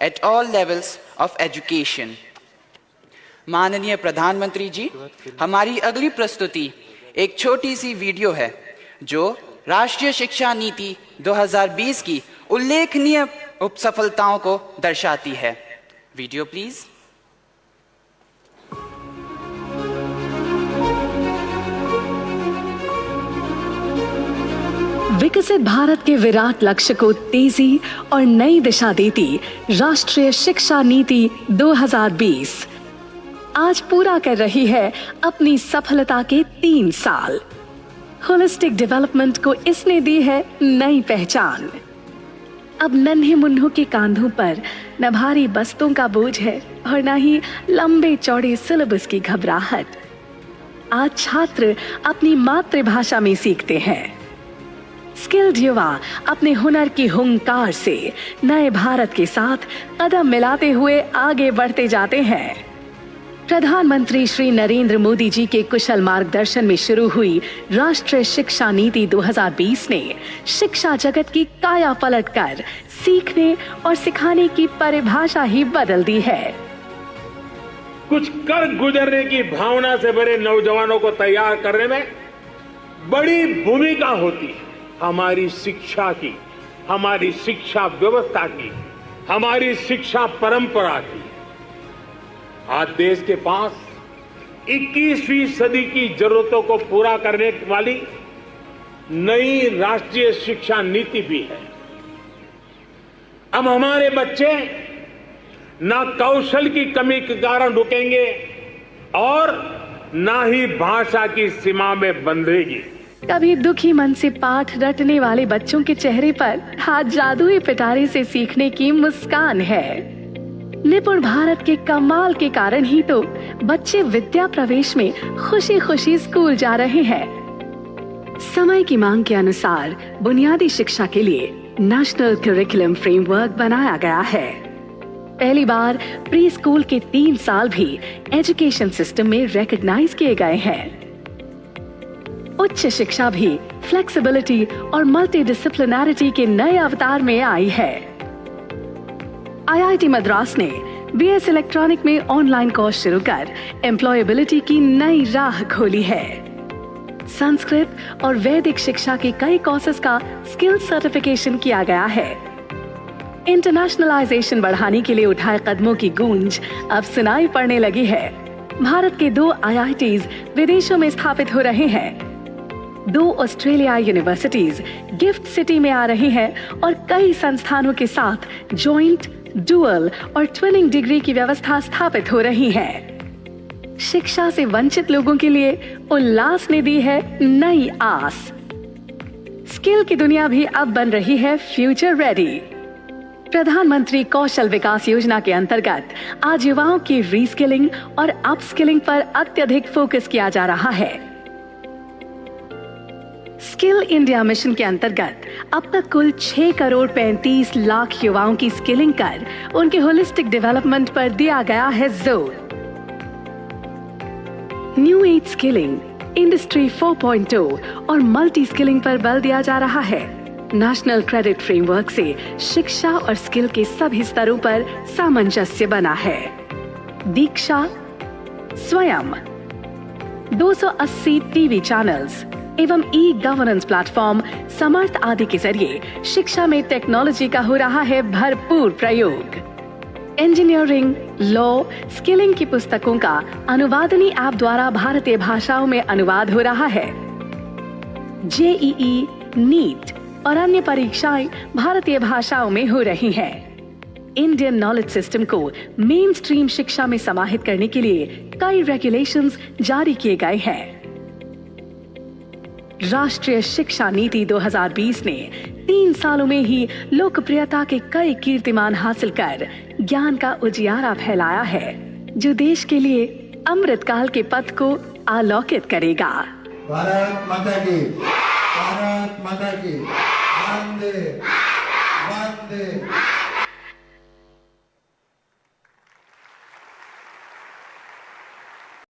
at all levels of education. माननीय प्रधानमंत्री जी, हमारी अगली प्रस्तुति एक छोटी सी वीडियो है जो राष्ट्रीय शिक्षा नीति 2020 की उल्लेखनीय सफलताओं को दर्शाती है। Video please. विकसित भारत के विराट लक्ष्य को तेजी और नई दिशा देती राष्ट्रीय शिक्षा नीति 2020 आज पूरा कर रही है अपनी सफलता के 3 साल। होलिस्टिक डेवलपमेंट को इसने दी है नई पहचान। अब नन्हे मुन्नों के कांधों पर न भारी बस्तों का बोझ है और न ही लंबे चौड़े सिलेबस की घबराहट। आज छात्र अपनी मातृभाषा में सीखते हैं। स्किल्ड युवा अपने हुनर की हुंकार से नए भारत के साथ कदम मिलाते हुए आगे बढ़ते जाते हैं। प्रधानमंत्री श्री नरेंद्र मोदी जी के कुशल मार्गदर्शन में शुरू हुई राष्ट्रीय शिक्षा नीति 2020 ने शिक्षा जगत की काया पलट कर सीखने और सिखाने की परिभाषा ही बदल दी है। कुछ कर गुजरने की भावना से भरे नौजवानों को तैयार करने में बड़ी भूमिका होती है हमारी शिक्षा की, हमारी शिक्षा व्यवस्था की, हमारी शिक्षा परंपरा की। आज देश के पास 21वीं सदी की जरूरतों को पूरा करने वाली नई राष्ट्रीय शिक्षा नीति भी है। अब हमारे बच्चे ना कौशल की कमी के कारण रुकेंगे और ना ही भाषा की सीमा में बंधेगी। कभी दुखी मन से पाठ रटने वाले बच्चों के चेहरे पर आज जादुई पिटारे से सीखने की मुस्कान है। निपुण भारत के कमाल के कारण ही तो बच्चे विद्या प्रवेश में खुशी खुशी स्कूल जा रहे हैं। समय की मांग के अनुसार बुनियादी शिक्षा के लिए नेशनल करिकुलम फ्रेमवर्क बनाया गया है। पहली बार प्री स्कूल के 3 साल भी एजुकेशन सिस्टम में रिकॉग्नाइज किए गए हैं। उच्च शिक्षा भी फ्लेक्सिबिलिटी और मल्टीडिसिप्लिनरिटी के नए अवतार में आई है। IIT मद्रास ने BS इलेक्ट्रॉनिक में ऑनलाइन कोर्स शुरू कर एम्प्लॉयबिलिटी की नई राह खोली है। संस्कृत और वैदिक शिक्षा के कई कोर्सेज का स्किल सर्टिफिकेशन किया गया है। इंटरनेशनलाइजेशन बढ़ाने के लिए उठाए कदमों की गूंज अब सुनाई पड़ने लगी है। भारत के 2 IITs विदेशों में स्थापित हो रहे हैं। 2 ऑस्ट्रेलिया यूनिवर्सिटीज गिफ्ट सिटी में आ रही हैं और कई संस्थानों के साथ जॉइंट, डुअल और ट्विनिंग डिग्री की व्यवस्था स्थापित हो रही है। शिक्षा से वंचित लोगों के लिए उल्लास ने दी है नई आस। स्किल की दुनिया भी अब बन रही है फ्यूचर रेडी। प्रधानमंत्री कौशल विकास योजना के अंतर्गत आज युवाओं की रीस्किलिंग और अपस्किलिंग पर अत्यधिक फोकस किया जा रहा है। स्किल इंडिया मिशन के अंतर्गत अब तक कुल 6 करोड़ 35 लाख युवाओं की स्किलिंग कर उनके होलिस्टिक डेवलपमेंट पर दिया गया है जोर। न्यू एज स्किलिंग, इंडस्ट्री 4.0 और मल्टी स्किलिंग पर बल दिया जा रहा है। नेशनल क्रेडिट फ्रेमवर्क से शिक्षा और स्किल के सभी स्तरों पर सामंजस्य बना है। दीक्षा, स्वयं, 280 टीवी चैनल्स एवं ई-गवर्नेंस प्लेटफॉर्म समर्थ आदि के जरिए शिक्षा में टेक्नोलॉजी का हो रहा है भरपूर प्रयोग। इंजीनियरिंग, लॉ, स्किलिंग की पुस्तकों का अनुवादनी ऐप द्वारा भारतीय भाषाओं में अनुवाद हो रहा है। JEE, नीट और अन्य परीक्षाएं भारतीय भाषाओं में हो रही हैं। इंडियन नॉलेज सिस्टम को मेन स्ट्रीम शिक्षा में समाहित करने के लिए कई रेगुलेशंस जारी किए गए हैं। राष्ट्रीय शिक्षा नीति 2020 ने 3 सालों में ही लोकप्रियता के कई कीर्तिमान हासिल कर ज्ञान का उजियारा फैलाया है, जो देश के लिए अमृतकाल के पथ को आलोकित करेगा। भारत माता की, भारत माता की, वंदे वंदे।